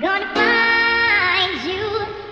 Gonna find you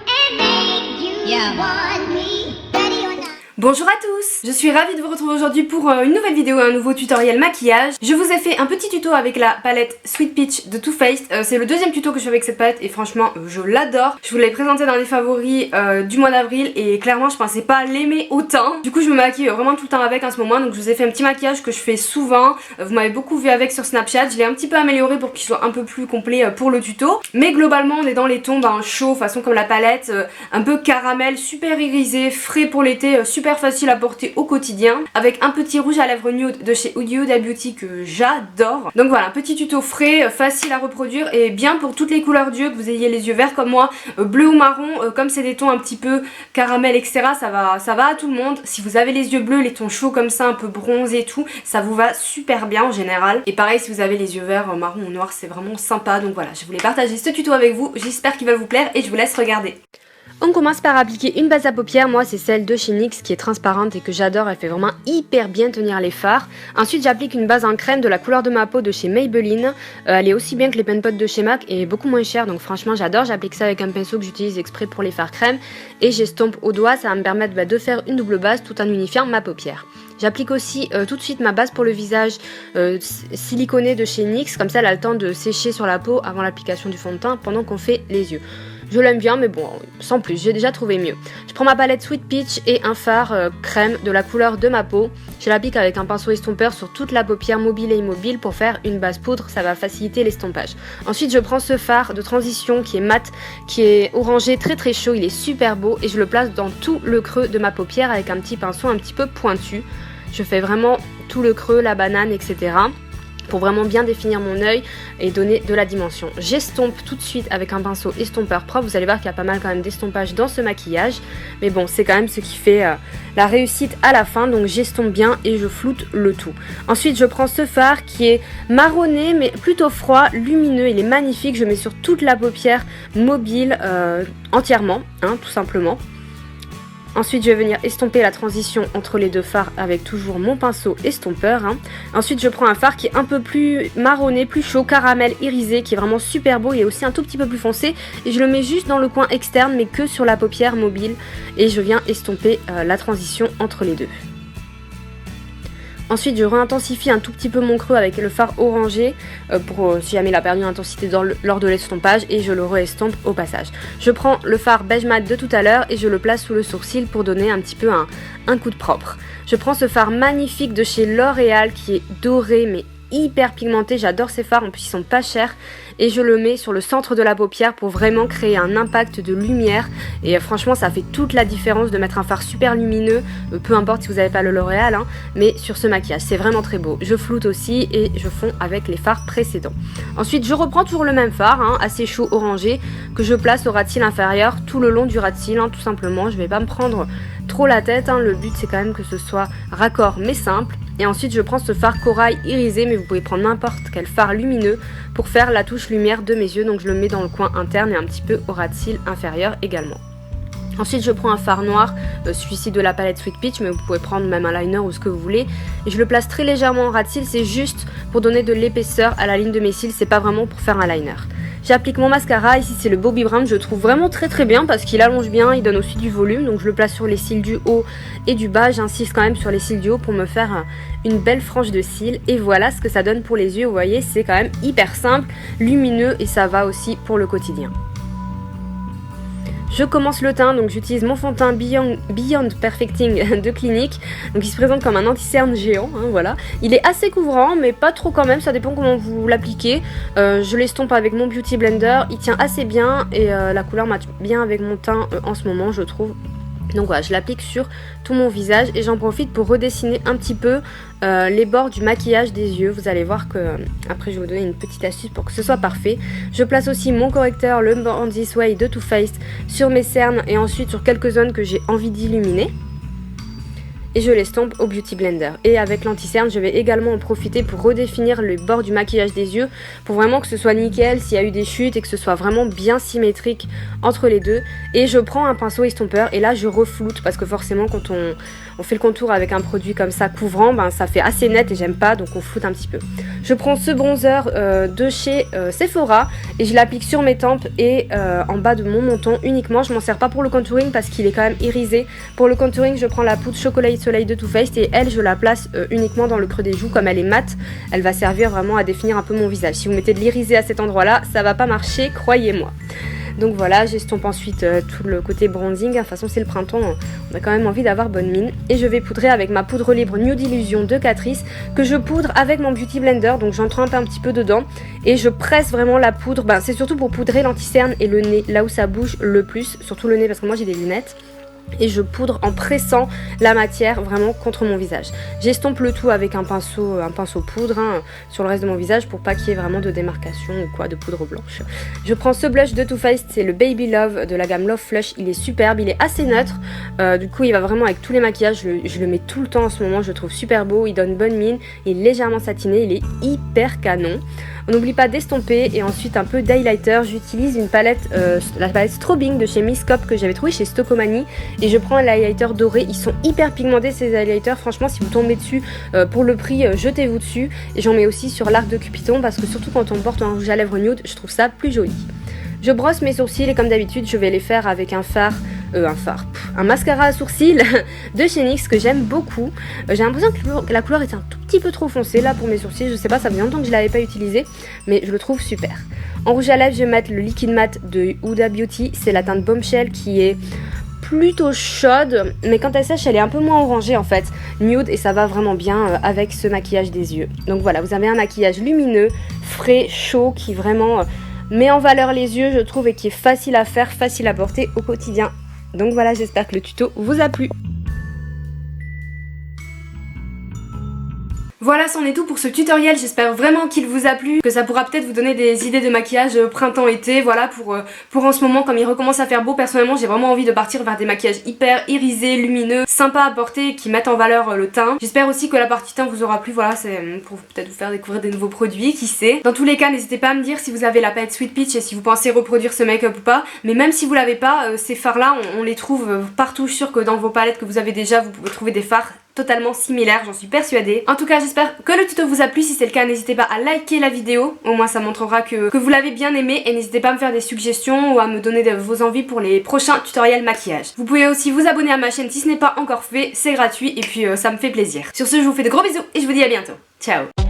and make you want me. Ready or not? Bonjour à tous, je suis ravie de vous retrouver aujourd'hui pour une nouvelle vidéo et un nouveau tutoriel maquillage. Je vous ai fait un petit tuto avec la palette Sweet Peach de Too Faced. C'est le deuxième tuto que je fais avec cette palette et franchement je l'adore. Je vous l'ai présenté dans les favoris du mois d'avril et clairement je pensais pas l'aimer autant. Du coup je me maquille vraiment tout le temps avec en ce moment, donc je vous ai fait un petit maquillage que je fais souvent. Vous m'avez beaucoup vu avec sur Snapchat, je l'ai un petit peu amélioré pour qu'il soit un peu plus complet pour le tuto. Mais globalement on est dans les tons chauds, façon comme la palette, un peu caramel, super irisé, frais pour l'été, super facile à porter au quotidien, avec un petit rouge à lèvres nude de chez Huda Beauty que j'adore. Donc voilà, un petit tuto frais, facile à reproduire et bien pour toutes les couleurs d'yeux, que vous ayez les yeux verts comme moi, bleu ou marron, comme c'est des tons un petit peu caramel etc, ça va à tout le monde. Si vous avez les yeux bleus, les tons chauds comme ça, un peu bronzés et tout, ça vous va super bien en général. Et pareil si vous avez les yeux verts, marron ou noir, c'est vraiment sympa. Donc voilà, je voulais partager ce tuto avec vous, j'espère qu'il va vous plaire et je vous laisse regarder. On commence par appliquer une base à paupières, moi c'est celle de chez NYX qui est transparente et que j'adore, elle fait vraiment hyper bien tenir les fards. Ensuite j'applique une base en crème de la couleur de ma peau de chez Maybelline, elle est aussi bien que les pen pots de chez MAC et beaucoup moins chère, donc franchement j'adore. J'applique ça avec un pinceau que j'utilise exprès pour les fards crème et j'estompe au doigt, ça va me permettre de faire une double base tout en unifiant ma paupière. J'applique aussi tout de suite ma base pour le visage siliconée de chez NYX, comme ça elle a le temps de sécher sur la peau avant l'application du fond de teint pendant qu'on fait les yeux. Je l'aime bien mais bon, sans plus, j'ai déjà trouvé mieux. Je prends ma palette Sweet Peach et un fard crème de la couleur de ma peau. Je l'applique avec un pinceau estompeur sur toute la paupière mobile et immobile pour faire une base poudre, ça va faciliter l'estompage. Ensuite je prends ce fard de transition qui est mat, qui est orangé, très très chaud, il est super beau et je le place dans tout le creux de ma paupière avec un petit pinceau un petit peu pointu. Je fais vraiment tout le creux, la banane, etc. pour vraiment bien définir mon œil et donner de la dimension. J'estompe tout de suite avec un pinceau estompeur propre. Vous allez voir qu'il y a pas mal quand même d'estompage dans ce maquillage. Mais bon, c'est quand même ce qui fait la réussite à la fin. Donc j'estompe bien et je floute le tout. Ensuite, je prends ce fard qui est marronné mais plutôt froid, lumineux. Il est magnifique. Je mets sur toute la paupière mobile entièrement, tout simplement. Ensuite je vais venir estomper la transition entre les deux fards avec toujours mon pinceau estompeur. Ensuite je prends un fard qui est un peu plus marronné, plus chaud, caramel irisé, qui est vraiment super beau. Il est aussi un tout petit peu plus foncé et je le mets juste dans le coin externe mais que sur la paupière mobile. Et je viens estomper la transition entre les deux. Ensuite je réintensifie un tout petit peu mon creux avec le fard orangé pour si jamais il a perdu l'intensité lors de l'estompage et je le re-estompe au passage. Je prends le fard beige mat de tout à l'heure et je le place sous le sourcil pour donner un petit peu un coup de propre. Je prends ce fard magnifique de chez L'Oréal qui est doré mais hyper pigmenté, j'adore ces fards, en plus ils sont pas chers et je le mets sur le centre de la paupière pour vraiment créer un impact de lumière et franchement ça fait toute la différence de mettre un fard super lumineux, peu importe si vous n'avez pas le L'Oréal, mais sur ce maquillage c'est vraiment très beau. Je floute aussi et je fonds avec les fards précédents. Ensuite je reprends toujours le même fard, assez chaud orangé, que je place au ras de cils inférieur tout le long du ras de cils, tout simplement. Je vais pas me prendre trop la tête, le but c'est quand même que ce soit raccord mais simple. Et ensuite je prends ce fard corail irisé, mais vous pouvez prendre n'importe quel fard lumineux pour faire la touche lumière de mes yeux. Donc je le mets dans le coin interne et un petit peu au ras de cils inférieur également. Ensuite je prends un fard noir, celui-ci de la palette Sweet Peach, mais vous pouvez prendre même un liner ou ce que vous voulez. Et je le place très légèrement en ras de cils, c'est juste pour donner de l'épaisseur à la ligne de mes cils, c'est pas vraiment pour faire un liner. J'applique mon mascara, ici c'est le Bobbi Brown, je le trouve vraiment très très bien parce qu'il allonge bien, il donne aussi du volume. Donc je le place sur les cils du haut et du bas, j'insiste quand même sur les cils du haut pour me faire une belle frange de cils. Et voilà ce que ça donne pour les yeux, vous voyez c'est quand même hyper simple, lumineux et ça va aussi pour le quotidien. Je commence le teint, donc j'utilise mon fond de teint Beyond Perfecting de Clinique. Donc il se présente comme un anti-cerne géant, voilà. Il est assez couvrant, mais pas trop quand même, ça dépend comment vous l'appliquez. Je l'estompe avec mon Beauty Blender, il tient assez bien et la couleur match bien avec mon teint en ce moment, je trouve. Donc voilà, je l'applique sur tout mon visage et j'en profite pour redessiner un petit peu les bords du maquillage des yeux. Vous allez voir que après je vais vous donner une petite astuce pour que ce soit parfait. Je place aussi mon correcteur, le Born This Way de Too Faced, sur mes cernes et ensuite sur quelques zones que j'ai envie d'illuminer. Et je l'estompe au Beauty Blender. Et avec l'anti-cerne, je vais également en profiter pour redéfinir le bord du maquillage des yeux, pour vraiment que ce soit nickel, s'il y a eu des chutes et que ce soit vraiment bien symétrique entre les deux. Et je prends un pinceau estompeur et là je refloute parce que forcément quand on fait le contour avec un produit comme ça couvrant, ben ça fait assez net et j'aime pas, donc on floute un petit peu. Je prends ce bronzer de chez Sephora et je l'applique sur mes tempes et en bas de mon menton uniquement. Je m'en sers pas pour le contouring parce qu'il est quand même irisé. Pour le contouring, je prends la poudre Chocolat et Soleil de Too Faced et elle, je la place uniquement dans le creux des joues. Comme elle est mate, elle va servir vraiment à définir un peu mon visage. Si vous mettez de l'irisé à cet endroit-là, ça va pas marcher, croyez-moi. Donc voilà, j'estompe ensuite tout le côté bronzing. De toute façon, c'est le printemps, on a quand même envie d'avoir bonne mine. Et je vais poudrer avec ma poudre libre Nude Illusion de Catrice que je poudre avec mon Beauty Blender. Donc j'en trempe un petit peu dedans et je presse vraiment la poudre. Ben, c'est surtout pour poudrer l'anti-cerne et le nez, là où ça bouge le plus, surtout le nez parce que moi j'ai des lunettes. Et je poudre en pressant la matière vraiment contre mon visage. J'estompe le tout avec un pinceau poudre sur le reste de mon visage pour pas qu'il y ait vraiment de démarcation ou quoi, de poudre blanche. Je prends ce blush de Too Faced, c'est le Baby Love de la gamme Love Flush. Il est superbe, il est assez neutre, du coup il va vraiment avec tous les maquillages. Je le mets tout le temps en ce moment, je le trouve super beau, il donne bonne mine, il est légèrement satiné, il est hyper canon. On n'oublie pas d'estomper et ensuite un peu d'highlighter. J'utilise une palette, la palette Strobing de chez Miss Cop que j'avais trouvé chez Stocomanie. Et je prends un highlighter doré. Ils sont hyper pigmentés ces highlighters. Franchement, si vous tombez dessus pour le prix, jetez-vous dessus. Et j'en mets aussi sur l'arc de Cupidon parce que surtout quand on porte un rouge à lèvres nude, je trouve ça plus joli. Je brosse mes sourcils et comme d'habitude, je vais les faire avec un mascara à sourcils de chez NYX que j'aime beaucoup. J'ai l'impression que la couleur est un tout petit peu trop foncée là pour mes sourcils. Je sais pas, ça fait longtemps que je l'avais pas utilisé, mais je le trouve super. En rouge à lèvres, je vais mettre le Liquid Matte de Huda Beauty. C'est la teinte Bombshell qui est plutôt chaude, mais quand elle sèche, elle est un peu moins orangée en fait, nude, et ça va vraiment bien avec ce maquillage des yeux. Donc voilà, vous avez un maquillage lumineux, frais, chaud, qui vraiment met en valeur les yeux, je trouve, et qui est facile à faire, facile à porter au quotidien. Donc voilà, j'espère que le tuto vous a plu. Voilà, c'en est tout pour ce tutoriel, j'espère vraiment qu'il vous a plu, que ça pourra peut-être vous donner des idées de maquillage printemps-été, voilà, pour en ce moment, comme il recommence à faire beau. Personnellement, j'ai vraiment envie de partir vers des maquillages hyper irisés, lumineux, sympas à porter, qui mettent en valeur le teint. J'espère aussi que la partie teint vous aura plu, voilà, c'est pour peut-être vous faire découvrir des nouveaux produits, qui sait. Dans tous les cas, n'hésitez pas à me dire si vous avez la palette Sweet Peach et si vous pensez reproduire ce make-up ou pas, mais même si vous l'avez pas, ces fards-là, on les trouve partout. Je suis sûre que dans vos palettes que vous avez déjà, vous pouvez trouver des fards totalement similaire, j'en suis persuadée. En tout cas, j'espère que le tuto vous a plu. Si c'est le cas, n'hésitez pas à liker la vidéo, au moins ça montrera que vous l'avez bien aimé. Et n'hésitez pas à me faire des suggestions ou à me donner vos envies pour les prochains tutoriels maquillage. Vous pouvez aussi vous abonner à ma chaîne si ce n'est pas encore fait, c'est gratuit et puis ça me fait plaisir. Sur ce, je vous fais de gros bisous et je vous dis à bientôt. Ciao.